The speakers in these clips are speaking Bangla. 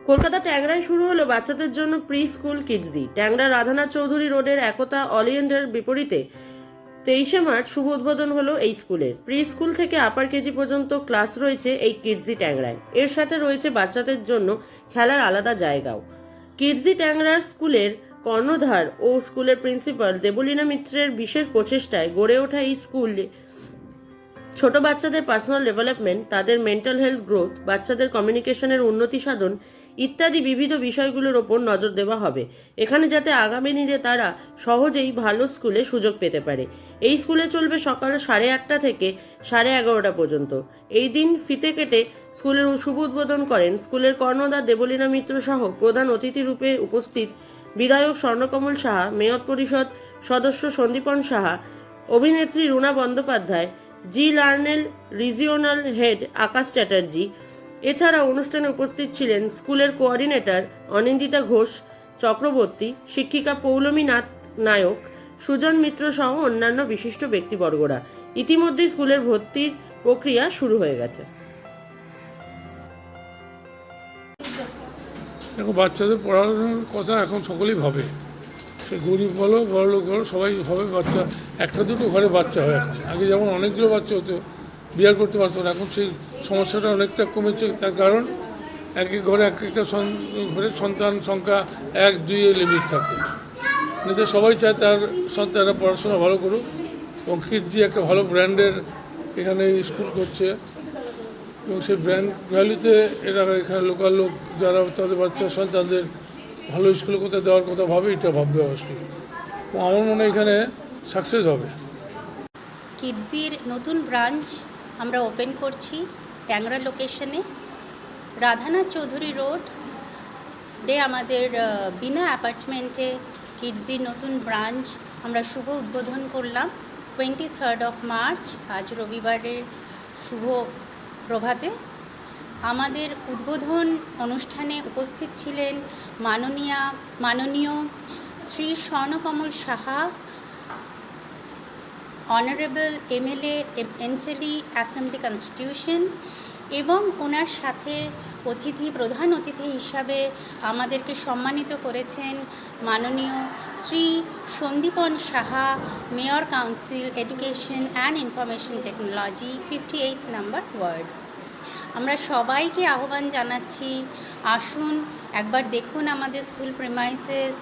কলকাতা ট্যাংরায় শুরু হলো বাচ্চাদের জন্য প্রি স্কুল কিডজি। ট্যাংরা রাধানাথ চৌধুরী রোডের একতা অলিয়েন্ডের বিপরীতে 23শে মার্চ শুভ উদ্বোধন হলো এই স্কুলের। প্রি স্কুল থেকে আপার কেজি পর্যন্ত ক্লাস রয়েছে এই কিডজি ট্যাংরায়। এর সাথে রয়েছে বাচ্চাদের জন্য খেলার আলাদা জায়গাও। কিডজি ট্যাংরার স্কুলের কর্ণধার ও স্কুলের প্রিন্সিপাল দেবলীনা মিত্রের বিশেষ প্রচেষ্টায় গড়ে ওঠা এই স্কুল ছোট বাচ্চাদের পার্সোনাল ডেভেলপমেন্ট, তাদের মেন্টাল হেলথ গ্রোথ, বাচ্চাদের কমিউনিকেশনের উন্নতি সাধন ইত্যাদি বিবিধ বিষয়গুলোর ওপর নজর দেওয়া হবে এখানে, যাতে আগামী দিনে তারা সহজেই ভালো স্কুলে সুযোগ পেতে পারে। এই স্কুলে চলবে সকাল 8:30 থেকে 11:30 পর্যন্ত। এই দিন ফিতে কেটে স্কুলের শুভ উদ্বোধন করেন স্কুলের কর্ণধার দেবলীনা মিত্র সহ প্রধান অতিথি রূপে উপস্থিত বিধায়ক স্বর্ণকমল সাহা, মেয়র পরিষদ সদস্য সন্দীপন সাহা, অভিনেত্রী রুনা বন্দ্যোপাধ্যায়, জি লার্নেল রিজিওনাল হেড আকাশ চ্যাটার্জি। এছাড়া অনুষ্ঠানে উপস্থিত ছিলেন স্কুলের কোঅর্ডিনেটর অনিন্দিতা ঘোষ চক্রবর্তী, শিক্ষিকা পৌলমী নাথ নায়ক, সুজন মিত্র সহ অন্যান্য বিশিষ্ট ব্যক্তিবর্গরা। ইতিমধ্যেই স্কুলের ভর্তির প্রক্রিয়া শুরু হয়ে গেছে। দেখো, বাচ্চাদের পড়ানোর কথা এখন সকলেই ভাবে, সে গরিব বলো বড়লোক বলো, সবাই ভাবে বাচ্চা একটা দুটো ঘরে বাচ্চা হয়। এখন আগে যেমন অনেকগুলো বাচ্চা হতো, বিয়ার করতে পারতো না, এখন সেই সমস্যাটা অনেকটা কমেছে। তার কারণ এক এক ঘরে এক একটা ঘরে সন্তান সংখ্যা 1-2 লিমিট থাকে। নিজে সবাই চায় তার সন্তানরা পড়াশোনা ভালো করুক, এবং কিডজি একটা ভালো ব্র্যান্ডের এখানে স্কুল করছে, এবং সেই ব্র্যান্ড ভ্যালুতে এরা এখানে লোকাল লোক যারা তাদের বাচ্চা সন্তানদের ভালো স্কুলে কোথায় দেওয়ার কথা ভাবে, এটা ভাববে অবশ্যই। আমার মনে হয় এখানে সাকসেস হবে। কিডজির নতুন ব্রাঞ্চ আমরা ওপেন করছি ট্যাংরা লোকেশনে, রাধানাথ চৌধুরী রোড আমাদের বিনা অ্যাপার্টমেন্টে কিডজির নতুন ব্রাঞ্চ আমরা শুভ উদ্বোধন করলাম 23rd মার্চ, আজ রবিবারের শুভ প্রভাতে। আমাদের উদ্বোধন অনুষ্ঠানে উপস্থিত ছিলেন মাননীয় শ্রী স্বর্ণকমল সাহা, অনারেবল MLA এনচেলি অ্যাসেম্বলি কনস্টিটিউশন, এবং ওনার সাথে প্রধান অতিথি হিসাবে আমাদেরকে সম্মানিত করেছেন মাননীয় Shri Sandipan Saha, mayor council education and information technology 58 নম্বর ওয়ার্ড। আমরা সবাইকে আহ্বান জানাচ্ছি, আসুন একবার দেখুন আমাদের স্কুল প্রিমাইসেস,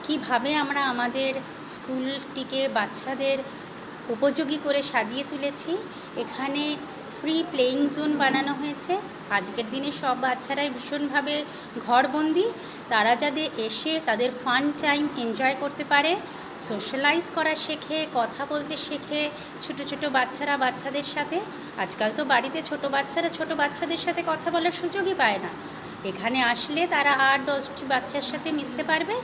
কীভাবে আমরা আমাদের স্কুলটিকে বাচ্চাদের উপযোগী করে সাজিয়ে তুলেছি। এখানে ফ্রি প্লেয়িং জোন বানানো হয়েছে। আজকের দিনে সব বাচ্চারাই ভীষণভাবে ঘরবন্দি, তারা যাতে এসে তাদের ফান টাইম এনজয় করতে পারে, সোশ্যালাইজ করা শেখে, কথা বলতে শেখে ছোটো ছোটো বাচ্চারা বাচ্চাদের সাথে। আজকাল তো বাড়িতে ছোট বাচ্চাদের সাথে কথা বলার সুযোগই পায় না। এখানে আসলে তারা 8-10টি বাচ্চার সাথে মিশতে পারবে,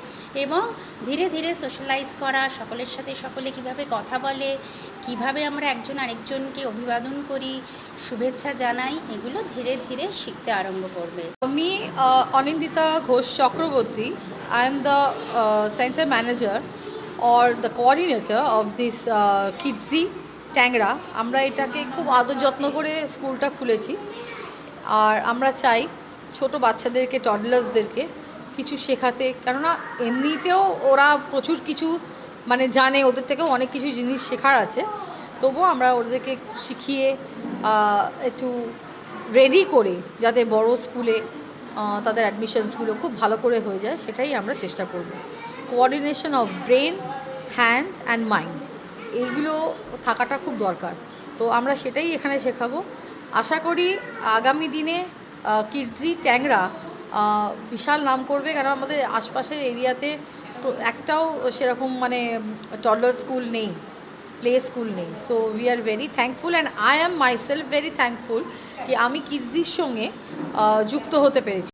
এবং ধীরে ধীরে সোশ্যালাইজ করা, সকলের সাথে সকলে কিভাবে কথা বলে, কিভাবে আমরা একজন আরেকজনকে অভিবাদন করি, শুভেচ্ছা জানাই, এগুলো ধীরে ধীরে শিখতে আরম্ভ করবে। আমি Anindita Ghosh Chakraborty. I am the center manager or the coordinator of this Kidzee ট্যাংরা। আমরা এটাকে খুব আদর যত্ন করে স্কুলটা খুলেছি, আর আমরা চাই ছোট বাচ্চাদেরকে, টডলার্সদেরকে কিছু শেখাতে, কেননা এমনিতেও ওরা প্রচুর কিছু মানে জানে, ওদের থেকেও অনেক কিছু জিনিস শেখার আছে। তবুও আমরা ওদেরকে শিখিয়ে একটু রেডি করে যাতে বড় স্কুলে তাদের অ্যাডমিশনসগুলো খুব ভালো করে হয়ে যায়, সেটাই আমরা চেষ্টা করব। Coordination of brain, hand and mind, এইগুলো থাকাটা খুব দরকার। তো আমরা সেটাই এখানে শেখাবো। আশা করি আগামী দিনে কিডজি ট্যাংরা বিশাল নাম করবে, কারণ আমাদের আশপাশের এরিয়াতে একটাও সেরকম মানে টডলার স্কুল নেই, প্লে স্কুল নেই। So we are very thankful, and I am myself very thankful কি আমি কিডজির সঙ্গে যুক্ত হতে পেরেছি।